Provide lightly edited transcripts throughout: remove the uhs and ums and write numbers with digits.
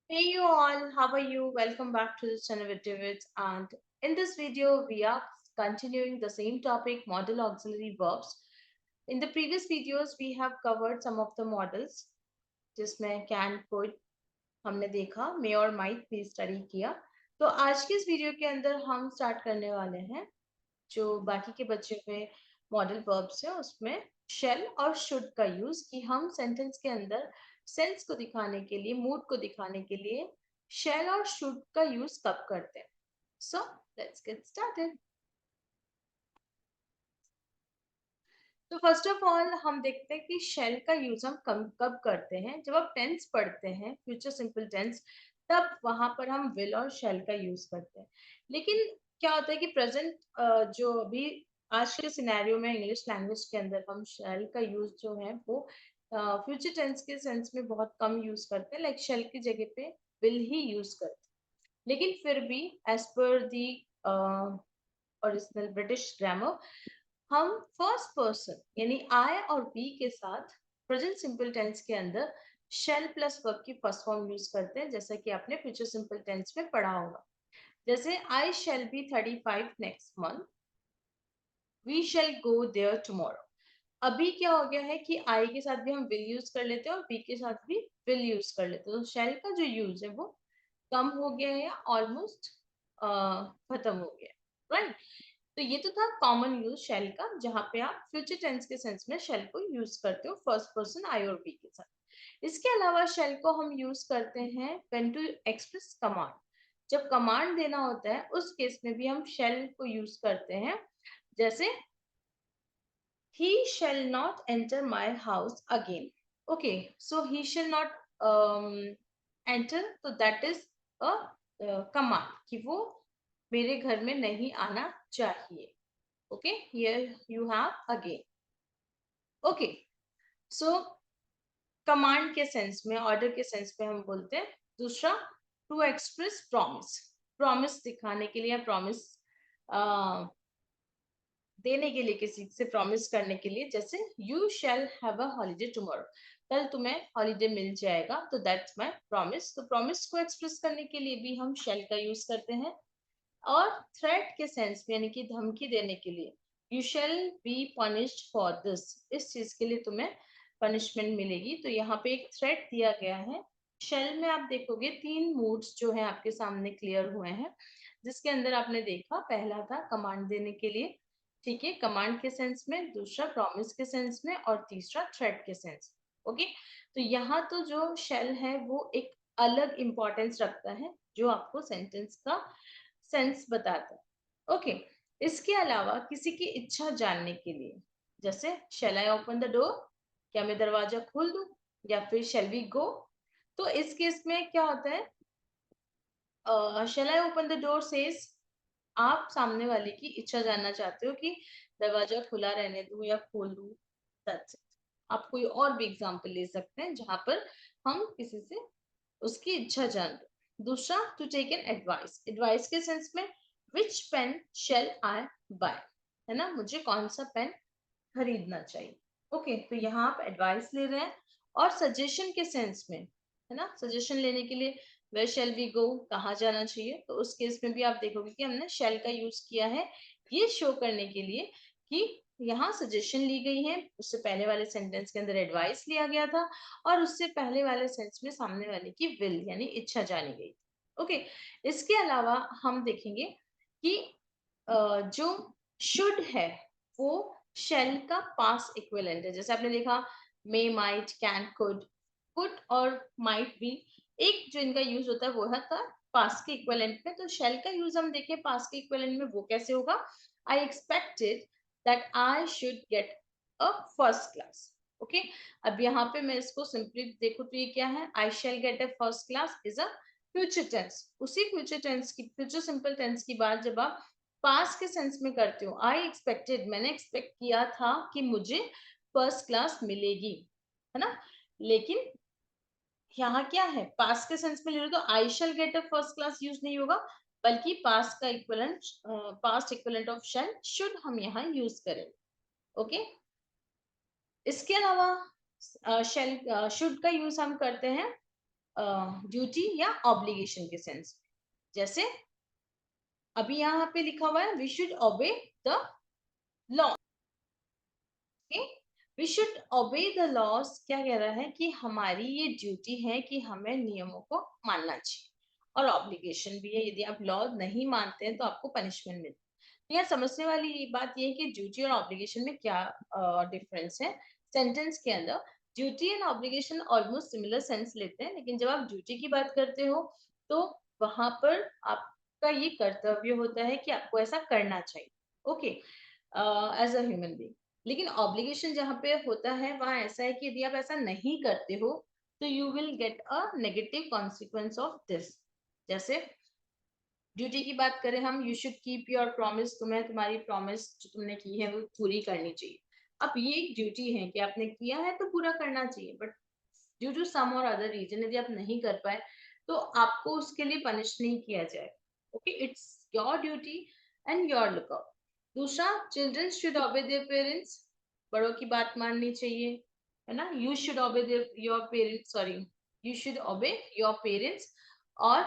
Hey you all, how are you? Welcome back to the channel with David. And in this video, we are continuing the same topic, model auxiliary verbs. In the previous videos, we have covered some of the models, जिसमें can, could हमने देखा, may और might भी study किया. तो आज के इस वीडियो के अंदर हम स्टार्ट करने वाले हैं जो बाकी के बचे हुए मॉडल वर्ब्स हैं उसमें शेल और शुड का यूज कि हम सेंटेंस के अंदर सेंस को दिखाने के लिए मूड को दिखाने के लिए शेल और शुड का यूज कब करते हैं. So let's get started. तो फर्स्ट ऑफ ऑल हम देखते हैं कि शेल का यूज हम कब करते हैं. जब आप टेंस पढ़ते हैं फ्यूचर सिंपल टेंस तब वहां पर हम विल और शेल का यूज करते हैं. लेकिन क्या होता है कि प्रेजेंट जो अभी आज के सिनेरियो में इंग्लिश लैंग्वेज के अंदर हम शेल का यूज जो है वो फ्यूचर टेंस के सेंस में बहुत कम यूज करते हैं. लाइक शेल की जगह पे विल ही यूज करते हैं. लेकिन फिर भी एज पर दी ओरिजिनल ब्रिटिश ग्रामर हम फर्स्ट पर्सन यानी आई और बी के साथ प्रेजेंट सिंपल टेंस के अंदर शेल प्लस वर्ब की फर्स्ट फॉर्म यूज करते हैं, जैसा कि आपने फ्यूचर सिंपल टेंस में पढ़ा होगा. जैसे I shall be 35 next month, we shall go there tomorrow. अभी क्या हो गया है कि आई के साथ भी हम विल यूज कर लेते हैं और बी के साथ भी विल यूज कर लेते हैं. तो शेल का जो यूज है वो कम हो गया है या ऑलमोस्ट खत्म हो गया है, राइट. तो ये तो था कॉमन यूज शेल का, जहां पे आप फ्यूचर टेंस के सेंस में शेल को यूज करते हो फर्स्ट पर्सन आई और बी के साथ. इसके अलावा शेल को हम यूज करते हैं व्हेन टू एक्सप्रेस कमांड. जब कमांड देना होता है उस केस में भी हम शेल को यूज करते हैं. जैसे he shall not enter my house again. Okay, so he shall not enter, तो that is a command कि वो मेरे घर में नहीं आना चाहिए. Okay, here you have again. Okay, so command के सेंस में ऑर्डर के सेंस में हम बोलते हैं. दूसरा, टू एक्सप्रेस प्रॉमिस. प्रॉमिस दिखाने के लिए, प्रॉमिस देने के लिए, किसी से प्रॉमिस करने के लिए, जैसे you shall have a holiday tomorrow, कल तुम्हें हॉलीडे मिल जाएगा, तो दैट्स माय प्रॉमिस. तो प्रॉमिस को एक्सप्रेस करने के लिए भी हम शैल का यूज करते हैं. और थ्रेट के सेंस में यानी कि धमकी देने के लिए, you shall be punished for this, इस चीज के लिए तुम्हें पनिशमेंट मिलेगी. तो यहाँ पे एक थ्रेट दिया गया है. शेल में आप देखोगे तीन मूड्स जो है आपके सामने क्लियर हुए हैं, जिसके अंदर आपने देखा पहला था कमांड देने के लिए, ठीक है, कमांड के सेंस में, दूसरा प्रॉमिस के सेंस में, और तीसरा थ्रेट के सेंस. ओके, तो यहाँ तो जो शेल है वो एक अलग इंपॉर्टेंस रखता है जो आपको सेंटेंस का सेंस बताता है. ओके, इसके अलावा किसी की इच्छा जानने के लिए, जैसे shall I open the door, क्या मैं दरवाजा खोल दूं, या फिर शेल वी गो. तो इस केस में क्या होता है, shall I open the door says, आप सामने वाले की इच्छा जानना चाहते हो कि दरवाजा खुला रहने दूं या खोल दूं. That's it. आप कोई और भी एग्जांपल ले सकते हैं जहां पर हम किसी से उसकी इच्छा जान रहे. दूसरा, to take an advice. Advice के सेंस में, which pen shall I buy, है ना, मुझे कौन सा पेन खरीदना चाहिए. ओके, तो यहाँ आप एडवाइस ले रहे हैं. और सजेशन के सेंस में, है ना, सजेशन लेने के लिए, वेयर शेल वी गो, कहाँ जाना चाहिए. तो उस केस में भी आप देखोगे कि हमने शेल का यूज किया है ये शो करने के लिए कि यहाँ सजेशन ली गई है. उससे पहले वाले सेंटेंस के अंदर एडवाइस लिया गया था, और उससे पहले वाले सेंस में सामने वाले की विल यानी इच्छा जानी गई. ओके, इसके अलावा हम देखेंगे कि जो शुड है वो शेल का पास्ट इक्विवेलेंट है. जैसे आपने देखा मे, माइट, कैन, कुड और माइट भी, एक जो इनका यूज होता है वो है था पास्ट के इक्विवेलेंट में. तो शेल का यूज हम देखें पास्ट के इक्विवेलेंट में वो कैसे होगा, I expected that I should get a first class. Okay, अब यहाँ पे मैं इसको सिंपली देखो तो ये क्या है, I shall get a first class is a future tense. उसी फ्यूचर टेंस की, फ्यूचर सिंपल टेंस की बात जब आप पास्ट के सेंस में करते हो, आई एक्सपेक्टेड, मैंने एक्सपेक्ट किया था कि मुझे फर्स्ट क्लास मिलेगी, है ना. लेकिन यहाँ क्या है, पास्ट के सेंस में ले लो तो I shall get a first class use नहीं होगा, बल्कि पास्ट का equivalent, past equivalent of shall, should, हम यहाँ यूज करेंगे. ओके, इसके अलावा शेल शुड का यूज हम करते हैं ड्यूटी या ऑब्लिगेशन के सेंस। जैसे अभी यहाँ पे लिखा हुआ है we should obey the law, we should obey the laws, क्या कह रहा है कि हमारी ये ड्यूटी है कि हमें नियमों को मानना चाहिए, और ऑब्लिगेशन भी है, यदि आप लॉ नहीं मानते हैं तो आपको पनिशमेंट मिलती है। तो यहाँ समझने वाली बात ये है कि ड्यूटी और ऑब्लिगेशन में क्या डिफरेंस है। सेंटेंस के अंदर duty and obligation almost similar sense लेते हैं, लेकिन जब आप ड्यूटी की बात करते हो तो वहां पर आपका ये कर्तव्य होता है कि आपको ऐसा करना चाहिए, okay, as a human being. लेकिन ऑब्लिगेशन जहाँ पे होता है वहां ऐसा है कि यदि आप ऐसा नहीं करते हो तो you will get a negative consequence of this. जैसे ड्यूटी की बात करें हम, you should keep your promise, तुम्हें तुम्हारी प्रॉमिस जो तुमने की है वो पूरी करनी चाहिए। अब ये एक ड्यूटी है कि आपने किया है तो पूरा करना चाहिए, बट ड्यू टू सम और अदर रीजन यदि आप नहीं कर पाए तो आपको उसके लिए पनिश नहीं किया जाए, okay, it's your duty and your lookout. दूसरा, children should obey their parents, बड़ों की बात माननी चाहिए, है ना, you should obey their your parents, sorry, you should obey your parents, और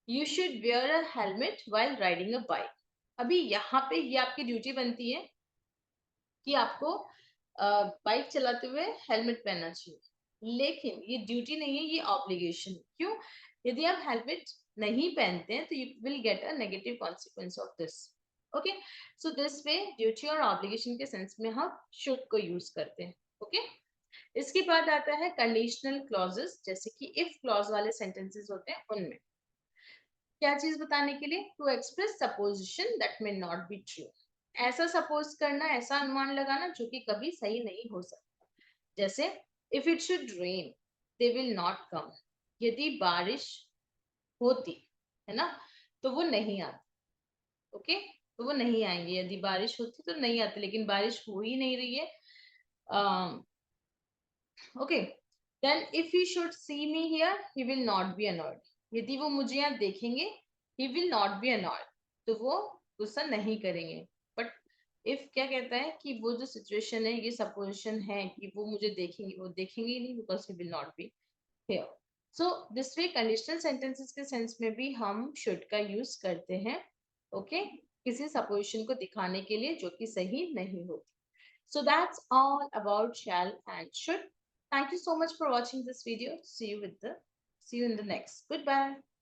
you should wear a helmet while riding a bike. अभी यहाँ पे ये आपकी ड्यूटी बनती है कि आपको बाइक चलाते हुए हेलमेट पहनना चाहिए, लेकिन ये ड्यूटी नहीं है, ये ऑब्लिगेशन। क्यों? यदि आप हेलमेट नहीं पहनते हैं तो you will get a negative consequence of this, okay. So this way duty और ऑब्लिगेशन के सेंस में हम शुड को यूज करते हैं, ओके। इसके बाद आता है कंडीशनल क्लॉजेस, जैसे कि इफ क्लॉज वाले सेंटेंसेस होते हैं उनमें क्या चीज बताने के लिए, to express supposition that may not be true, ऐसा सपोज करना, ऐसा अनुमान लगाना जो कि कभी सही नहीं हो सकता। जैसे if it should rain they will not come, यदि बारिश होती, है ना, तो वो नहीं आती, ओके, तो वो नहीं आएंगे, यदि बारिश होती तो नहीं आती, लेकिन बारिश हो ही नहीं रही है, okay. Then if he should see me here he will not be annoyed, यदि वो मुझे यहाँ देखेंगे he will not be annoyed, तो वो गुस्सा नहीं करेंगे। बट इफ क्या कहता है कि वो जो सिचुएशन है, ये सपोजिशन है कि वो मुझे देखेंगे, वो देखेंगे ही नहीं, because he will not be here. So this way conditional sentences के सेंस में भी हम शुड का यूज करते हैं, ओके, किसी सपोजिशन को दिखाने के लिए जो कि सही नहीं होती। So that's all about shall and should. Thank you so much for watching this video. See you in the next. Goodbye.